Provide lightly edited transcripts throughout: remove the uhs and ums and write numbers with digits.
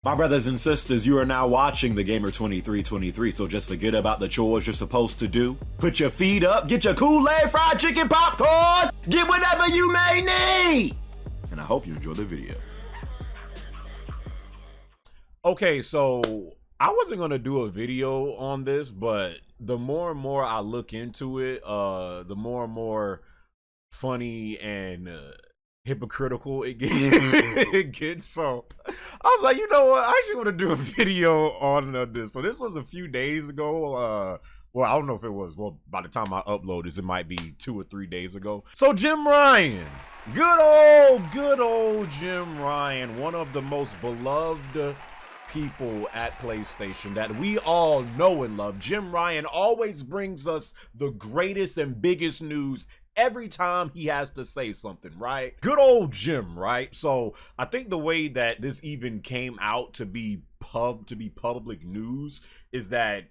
My brothers and sisters, you are now watching the Gamer 2323, so just forget about the chores you're supposed to do. Put your feet up, get your Kool-Aid, fried chicken, popcorn, get whatever you may need! And I hope you enjoy the video. Okay, so I wasn't gonna do a video on this, but the more and more I look into it, the more and more funny and hypocritical it gets. It gets. So I was like, you know what, I actually want to do a video on this. So this was a few days ago. Well, I don't know if it was. Well, by the time I upload this, it might be 2 or 3 days ago. So Jim Ryan, good old Jim Ryan, one of the most beloved people at PlayStation that we all know and love. Jim Ryan always brings us the greatest and biggest news every time he has to say something, right? Good old Jim, right? So I think the way that this even came out to be public news is that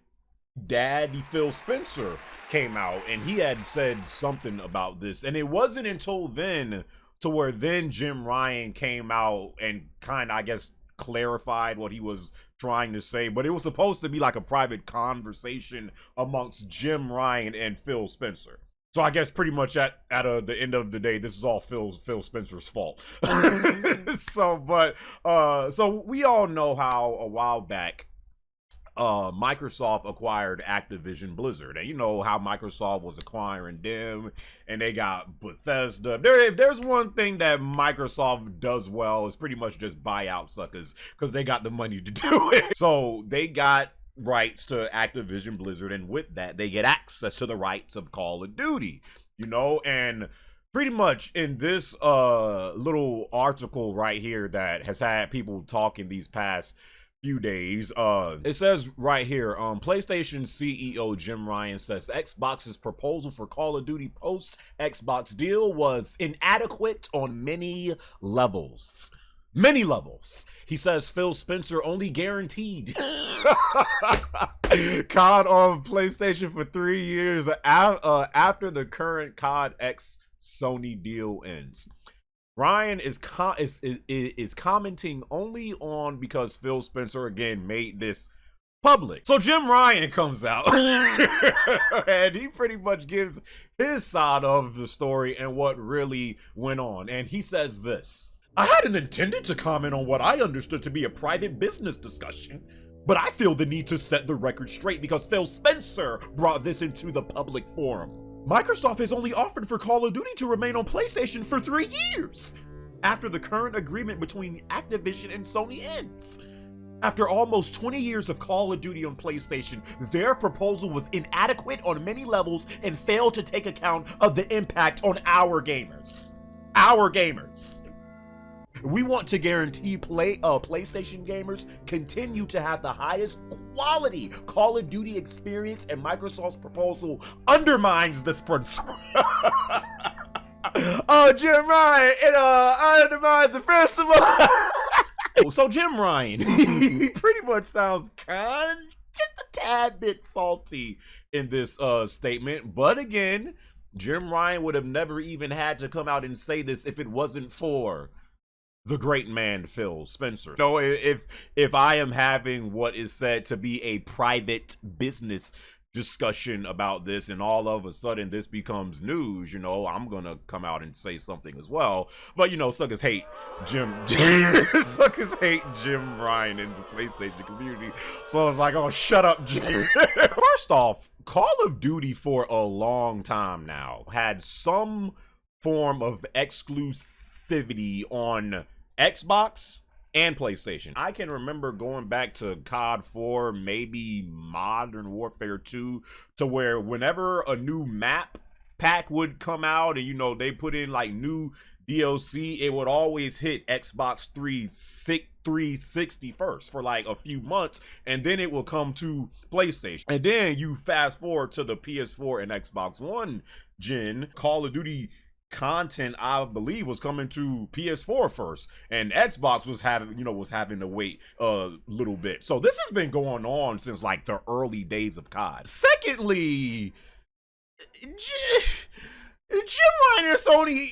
Daddy Phil Spencer came out and he had said something about this, and it wasn't until then to where then Jim Ryan came out and kind of, I guess, clarified what he was trying to say, but it was supposed to be like a private conversation amongst Jim Ryan and Phil Spencer. So I guess pretty much at the end of the day, this is all Phil Spencer's fault. So we all know how a while back Microsoft acquired Activision Blizzard, and you know how Microsoft was acquiring them, and they got Bethesda. If there's one thing that Microsoft does well, is pretty much just buy out suckers because they got the money to do it. So they got rights to Activision Blizzard, and with that they get access to the rights of Call of Duty, you know. And pretty much in this little article right here that has had people talking these past few days, it says right here, PlayStation CEO Jim Ryan says Xbox's proposal for Call of Duty post Xbox deal was inadequate on many levels. Many levels. He says Phil Spencer only guaranteed COD on PlayStation for 3 years after the current COD X Sony deal ends. Ryan is commenting only on because Phil Spencer again made this public. So Jim Ryan comes out and he pretty much gives his side of the story and what really went on. And he says this: I hadn't intended to comment on what I understood to be a private business discussion, but I feel the need to set the record straight because Phil Spencer brought this into the public forum. Microsoft has only offered for Call of Duty to remain on PlayStation for 3 years, after the current agreement between Activision and Sony ends. After almost 20 years of Call of Duty on PlayStation, their proposal was inadequate on many levels and failed to take account of the impact on our gamers. Our gamers. We want to guarantee PlayStation gamers continue to have the highest quality Call of Duty experience, and Microsoft's proposal undermines this principle. Oh, Jim Ryan, it undermines the principle. So Jim Ryan, he pretty much sounds kind of just a tad bit salty in this statement, but again, Jim Ryan would have never even had to come out and say this if it wasn't for the great man Phil Spencer. You know, if I am having what is said to be a private business discussion about this, and all of a sudden this becomes news, you know, I'm gonna come out and say something as well. But you know, suckers hate suckers hate Jim Ryan in the PlayStation community. So it's like, oh, shut up, Jim. First off, Call of Duty for a long time now had some form of exclusivity on Xbox and PlayStation. I can remember going back to COD 4, maybe Modern Warfare 2, to where whenever a new map pack would come out and, you know, they put in like new DLC, it would always hit Xbox 360 first for like a few months, and then it will come to PlayStation. And then you fast forward to the PS4 and Xbox One gen, Call of Duty content, I believe, was coming to PS4 first, and Xbox was having to wait a little bit. So this has been going on since like the early days of COD. Secondly, Jim Ryan and Sony,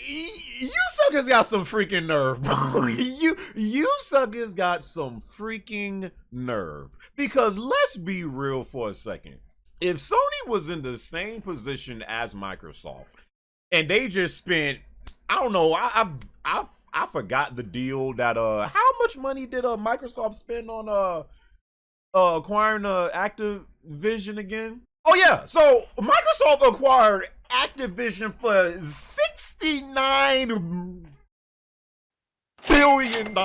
you suckers got some freaking nerve, bro. You suckers got some freaking nerve. Because let's be real for a second. If Sony was in the same position as Microsoft, and they just spent, I don't know, I forgot the deal that how much money did Microsoft spend on acquiring Activision again? Oh yeah, so Microsoft acquired Activision for $69 billion.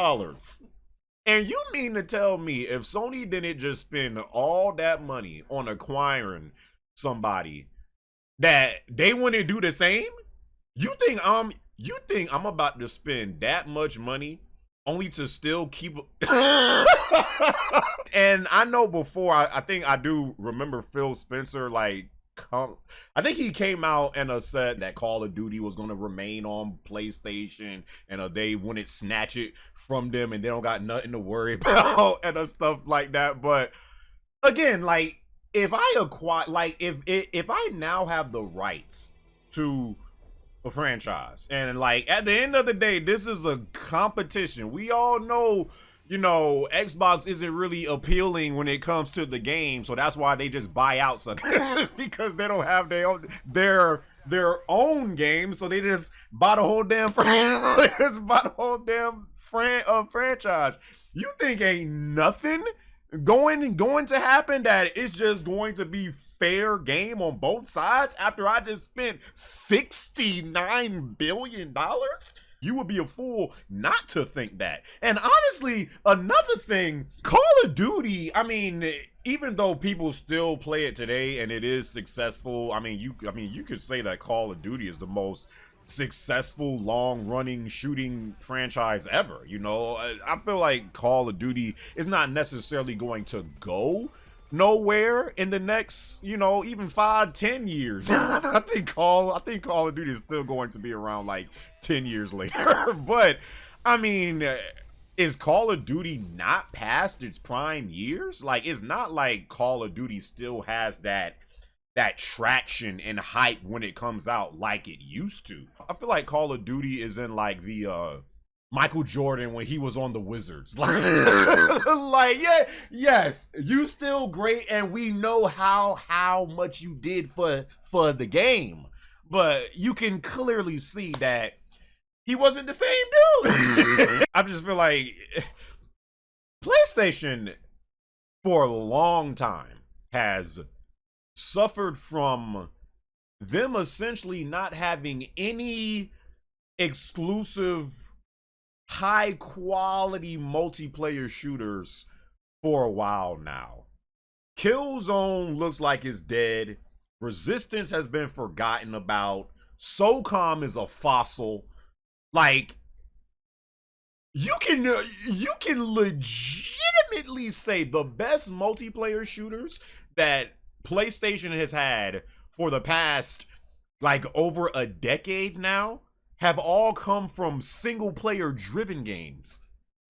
And you mean to tell me if Sony didn't just spend all that money on acquiring somebody that they wouldn't do the same? You think I'm about to spend that much money only to still keep and I know before I think I do remember Phil Spencer like I think he came out and said that Call of Duty was going to remain on PlayStation and they wouldn't snatch it from them and they don't got nothing to worry about and stuff like that. But again, like if I acquire, like if I now have the rights to a franchise, and like at the end of the day, this is a competition. We all know, you know, Xbox isn't really appealing when it comes to the game, so that's why they just buy out suckers because they don't have their own game, so they just buy the whole damn franchise. You think ain't nothing going to happen, that it's just going to be fair game on both sides after I just spent $69 billion? You would be a fool not to think that. And honestly, another thing, Call of Duty, I mean, even though people still play it today and it is successful, I mean you could say that Call of Duty is the most successful long-running shooting franchise ever. You know, I feel like Call of Duty is not necessarily going to go nowhere in the next, you know, even 5-10 years. I think Call of Duty is still going to be around like 10 years later. But I mean, is Call of Duty not past its prime years? Like, it's not like Call of Duty still has that traction and hype when it comes out like it used to. I feel like Call of Duty is in like the Michael Jordan when he was on the Wizards. Like yeah, yes, you still great and we know how much you did for the game. But you can clearly see that he wasn't the same dude. I just feel like PlayStation for a long time has suffered from them essentially not having any exclusive high quality multiplayer shooters for a while now. Killzone looks like it's dead. Resistance has been forgotten about. SOCOM is a fossil. Like, you can legitimately say the best multiplayer shooters that PlayStation has had for the past like over a decade now have all come from single player driven games,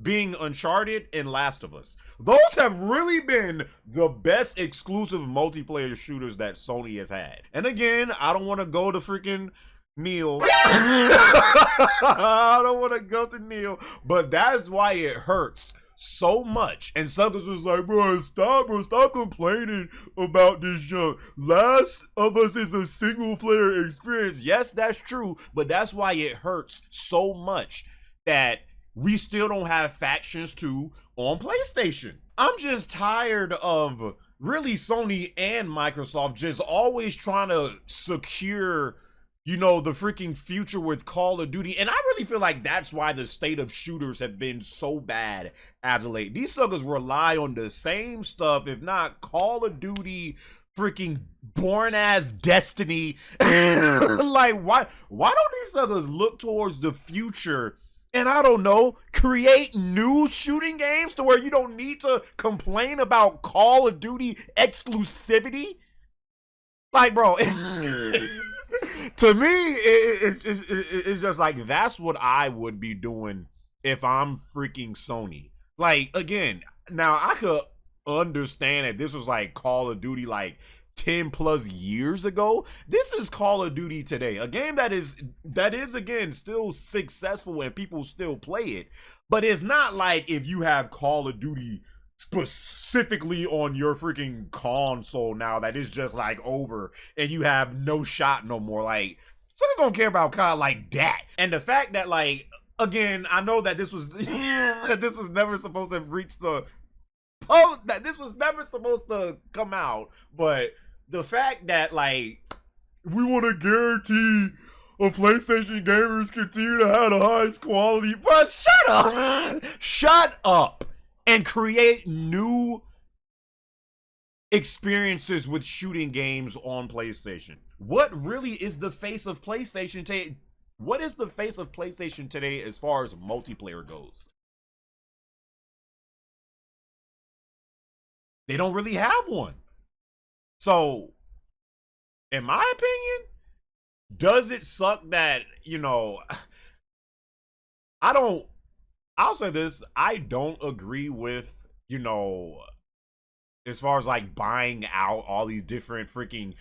being Uncharted and Last of Us. Those have really been the best exclusive multiplayer shooters that Sony has had. And again, I don't want to go to freaking Neil. I don't want to go to Neil, but that's why it hurts so much. And suckers was like, bro, stop complaining about this show. Last of Us is a single player experience. Yes, that's true, but that's why it hurts so much that we still don't have Factions 2 on PlayStation. I'm just tired of really Sony and Microsoft just always trying to secure, you know, the freaking future with Call of Duty. And I really feel like that's why the state of shooters have been so bad as of late. These suckers rely on the same stuff, if not Call of Duty, freaking Born as Destiny. Like, why don't these suckers look towards the future and, I don't know, create new shooting games to where you don't need to complain about Call of Duty exclusivity? Like, bro, to me, it's just like, that's what I would be doing if I'm freaking Sony. Like, again, now I could understand if this was like Call of Duty like 10 plus years ago. This is Call of Duty today, a game that is again still successful and people still play it. But it's not like if you have Call of Duty specifically on your freaking console now that is just like over and you have no shot no more. Like, suckers don't care about COD like that. And the fact that, like, again, I know that this was that this was never supposed to reach the that this was never supposed to come out, but the fact that, like, we want to guarantee PlayStation gamers continue to have the highest quality, but shut up and create new experiences with shooting games on PlayStation. What really is the face of PlayStation today? What is the face of PlayStation today as far as multiplayer goes? They don't really have one. So, in my opinion, does it suck that, you know, I'll say this, I don't agree with, you know, as far as like buying out all these different freaking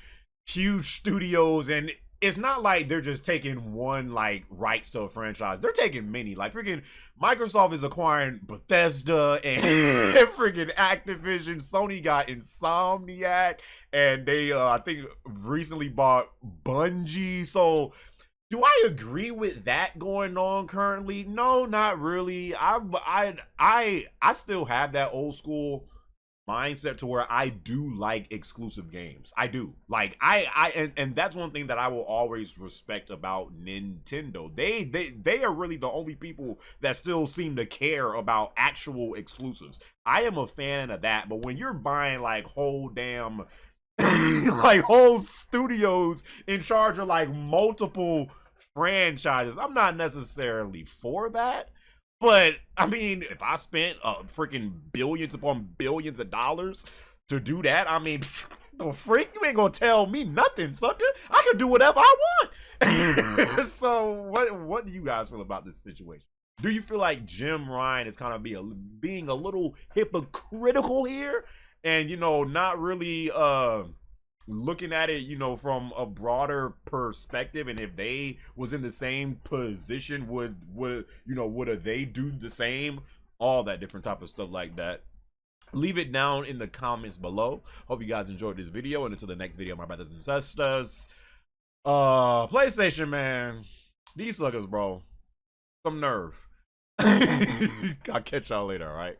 huge studios, and it's not like they're just taking one like rights to a franchise. They're taking many. Like freaking Microsoft is acquiring Bethesda and freaking Activision. Sony got Insomniac, and they I think recently bought Bungie. So do I agree with that going on currently? No, not really. I still have that old school mindset to where I do like exclusive games. I do. Like and that's one thing that I will always respect about Nintendo. They are really the only people that still seem to care about actual exclusives. I am a fan of that, but when you're buying like whole damn like whole studios in charge of like multiple franchises, I'm not necessarily for that. But I mean, if I spent freaking billions upon billions of dollars to do that, I mean, the freak, you ain't gonna tell me nothing, sucker. I can do whatever I want. So what do you guys feel about this situation? Do you feel like Jim Ryan is kind of being a little hypocritical here, and, you know, not really looking at it, you know, from a broader perspective, and if they was in the same position, would they do the same, all that different type of stuff like that? Leave it down in the comments below. Hope you guys enjoyed this video, and until the next video, my brothers and sisters, PlayStation, man, these suckers, bro, some nerve. I'll catch y'all later. All right.